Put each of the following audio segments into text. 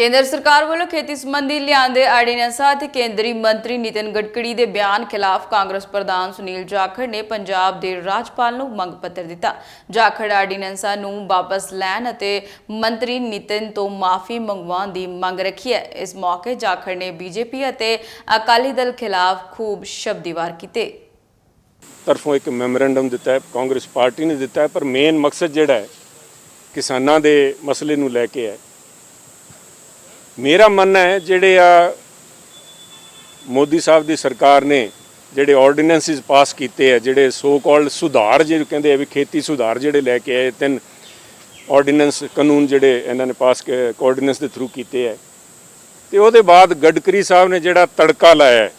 केंद्र सरकार वालों खेती संबंधी लियांदे आर्डीनेंसां ते केंद्रीय मंत्री नितिन गडकरी के बयान खिलाफ कांग्रेस प्रधान सुनील जाखड़ ने पंजाब के राज्यपाल नूं मंग पत्र दिता। जाखड़ आर्डीनेंसां नूं वापस लैण अते मंत्री नितिन तो माफी मंगवाउण दी मंग रखी है। इस मौके जाखड़ ने बीजेपी अते अकाली दल खिलाफ खूब शब्दी वार कीते। तरफों एक मैमोरेंडम दिता है, कांग्रेस पार्टी ने दिता है, पर मेन मकसद जिहड़ा है किसानां दे मसले नूं लैके है। मेरा मानना है जिहड़े मोदी साहब की सरकार ने जिहड़े ऑर्डीनेंसिस पास किए है, जिहड़े सो कॉल्ड सुधार जो कहते हैं भी खेती सुधार जिहड़े लैके आए, 3 ऑर्डीनेंस कानून जिहड़े इन्होंने पास ऑर्डीनेंस के थ्रू किए है, तो उसदे बाद गडकरी साहब ने जिहड़ा तड़का लाया है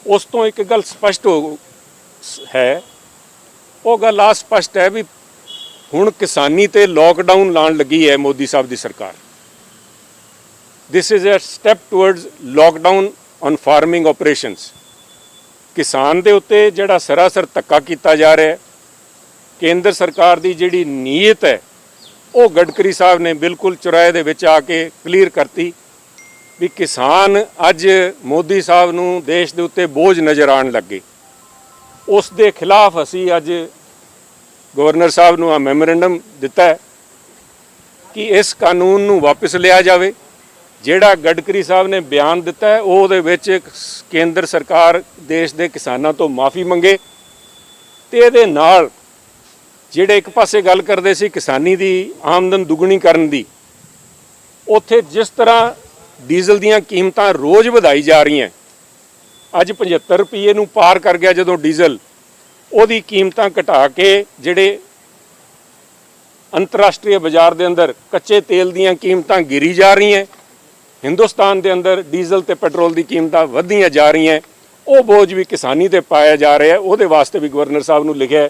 उस तो एक गल स्पष्ट है, वो गल आ स्पष्ट है भी हुण किसानी ते लॉकडाउन लाण लगी है मोदी साहब की सरकार। This is a step towards lockdown on farming operations. किसान दे उत्ते जिहड़ा सरासर धक्का किया जा रहा है, केंद्र सरकार की जिहड़ी नीयत है वो गडकरी साहब ने बिल्कुल चुराए दे विच आके क्लीयर करती भी किसान अज मोदी साहब नूं देश दे उत्ते बोझ नज़र आउण लगे। उस दे खिलाफ असी अज गवर्नर साहब नूं मैमोरेंडम दिता है कि इस कानून नूं वापस लिया जाए। जिहड़ा गडकरी साहब ने बयान दिता है ਉਹਦੇ ਵਿੱਚ केंद्र सरकार देश के किसानों तो माफ़ी मंगे ते ਇਹਦੇ ਨਾਲ ਜਿਹੜੇ एक पासे गल करते सी किसानी की आमदन दुगनी करन दी, उत्थे जिस तरह डीजल दीयां कीमतां रोज़ वधाई जा रही हैं, अज 75 रुपये नूं पार कर गया जदों डीजल, ਉਹਦੀ कीमतां घटा के जिहड़े अंतरराष्ट्रीय बाजार के अंदर कच्चे तेल दीयां कीमतां गिरी जा रही हैं, हिंदुस्तान के अंदर डीजल ते पेट्रोल की कीमतां वधियां जा रही हैं, वो बोझ भी किसानी ते पाया जा रहा है। वो वास्ते भी गवर्नर साहब नूं लिखिया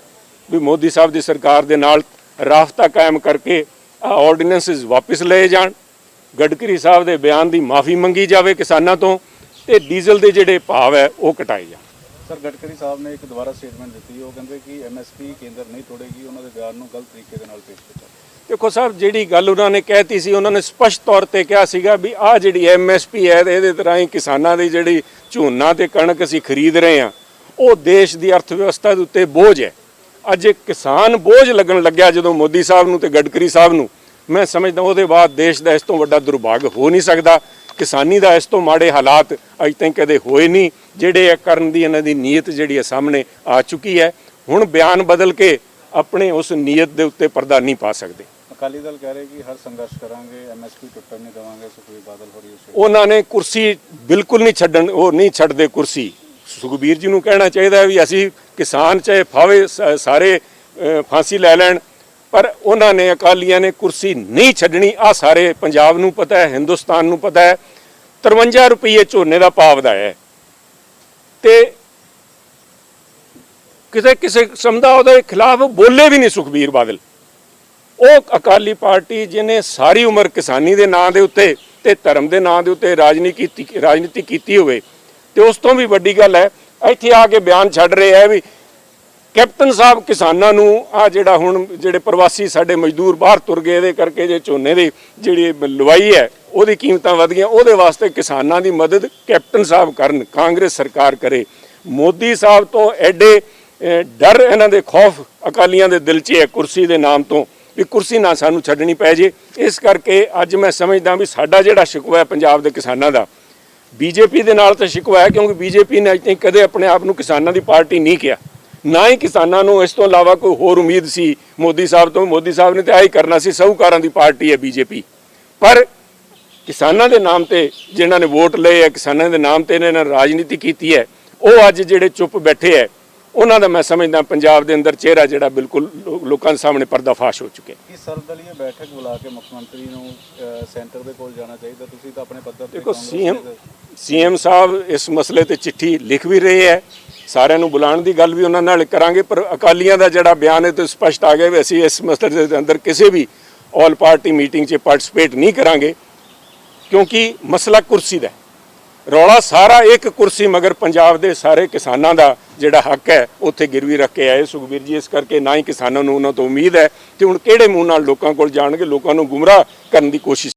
भी मोदी साहब की सरकार के नाल राबता कायम करके ऑर्डीनेंसिस वापस ले जाण, गडकरी साहब के बयान की माफ़ी मंगी जाए किसानों तो, ते डीजल के जिहड़े भाव है वो घटाए जाण। सर गडकरी साहब ने एक दोबारा स्टेटमेंट दी, वो कहते कि MSP केंद्र नहीं तोड़ेगी, उन्होंने बयान को गलत तरीके के नाल पेश किया। देखो साहब जिहड़ी गल उन्होंने कहती सी, उन्होंने स्पष्ट तौर पर कहा सीगा भी आ जिहड़ी MSP है ये राही किसानों की जिहड़ी झोना ते कणक असीं खरीद रहे हैं वो देश की अर्थव्यवस्था के उत्ते बोझ है। अज किसान बोझ लगन लग्या जदों मोदी साहब नूं ते गडकरी साहब नूं, मैं समझदा उसदे बाद देश का इस तो वड्डा दुर्भाग्य हो नहीं सकता। किसानी का इस तो माड़े हालात अज तक कदे होए नहीं, जिहड़े करन दी इन्हां दी नीयत जिहड़ी सामने आ चुकी है। हुण बयान बदल के अपने उस नीयत के उत्ते पर्दा नहीं पा सकते। अकाली दल कह रहे कि हर संघर्ष करांगे, MSP टुट्टन नहीं देवांगे। सुखबीर बादल हो उन्होंने कुर्सी बिल्कुल नहीं छड्डण, वो नहीं छड्डदे कुर्सी। सुखबीर जी नूं कहना चाहिए भी असी किसान चाहे फावे सारे फांसी लै लैण, पर उन्होंने अकालियां ने कुर्सी नहीं छड्डनी। आ सारे पंजाब नूं पता है, हिंदुस्तान नूं पता है। 53 रुपये झोने का भाव वधाया है ते किसी किसी किस्म का उसदे खिलाफ बोले भी नहीं सुखबीर बादल। वो अकाली पार्टी जिन्हें सारी उम्र किसानी के नाँ के उत्ते ते धर्म के नाँ के उत्ते राजनीति की होवे, ते उस तो भी वड्डी गल है इत्थे आके बयान छड्ड रहे है भी कैप्टन साहब किसानों नूं आ जिहड़ा हुण जिहड़े प्रवासी साडे मजदूर बाहर तुर गए दे करके जे झोने की जिहड़ी लवाई है उहदी कीमतां वध गईयां, उहदे वास्ते किसानां दी मदद कैप्टन साहब करन, कांग्रेस सरकार करे। मोदी साहब तो एडे डर इन्हां दे खौफ अकालियां दे दिल 'च है कुर्सी के नाम तो भी कुर्सी ना सानू छड्डनी पै जे। इस करके अज मैं समझदा भी साडा जिहड़ा शिकवा है पंजाब के किसानां दा बीजेपी दे नाल तां शिकवा है, क्योंकि बीजेपी ने अज तक कदे अपने आप नूं किसानां दी पार्टी नहीं किया, ना ही किसानां नूं इस तो इलावा कोई होर उम्मीद सी मोदी साहब तो। मोदी साहब ने तो यही करना सी, साहूकारां दी पार्टी है बीजेपी। पर किसानां दे नाम ते जिन्हां ने वोट लए है, किसानां दे नाम ते इन्हां ने राजनीति कीती है, वो अज जिहड़े चुप बैठे है उन्हों का मैं समझदा पंजाब के अंदर चेहरा जिहड़ा बिल्कुल लोगों के सामने पर्दाफाश हो चुके। कि सर्वदलीय बैठक बुला के मुख्यमंत्री नूं सेंटर के कोल जाना चाहिए, तुसीं तां अपने पद्धर ते देखो CM साहब इस मसले ते चिट्ठी लिख भी रहे हैं, सारिਆਂ ਨੂੰ बुलाने की गल भी उन्होंने नाल करांगे, पर अकालियां का जिहड़ा बयान है तो स्पष्ट आ गया भी असीं इस मसले के अंदर किसी भी ऑल पार्टी मीटिंग 'च पार्टिसिपेट नहीं करांगे, क्योंकि मसला कुर्सी का रौला सारा एक कुर्सी मगर पंजाब के सारे किसानों का जिहड़ा हक है उत्थे गिरवी रख के आए सुखबीर जी। इस करके ना ही किसानों नूं उन्हां तो उम्मीद है, तो हुण किहड़े मूँह नाल लोकां कोल जाणगे, लोकां नूं गुमराह करन दी कोशिश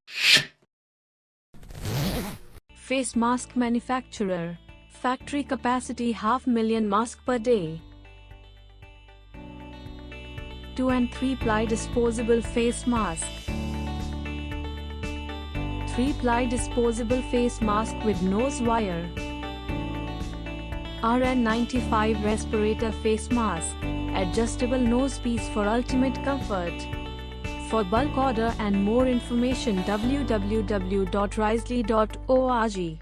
Face mask manufacturer. Factory capacity 500,000 masks per day. 2 and 3 ply disposable face mask. 3 ply disposable face mask with nose wire. RN95 respirator face mask. Adjustable nose piece for ultimate comfort. For bulk order and more information www.risley.org.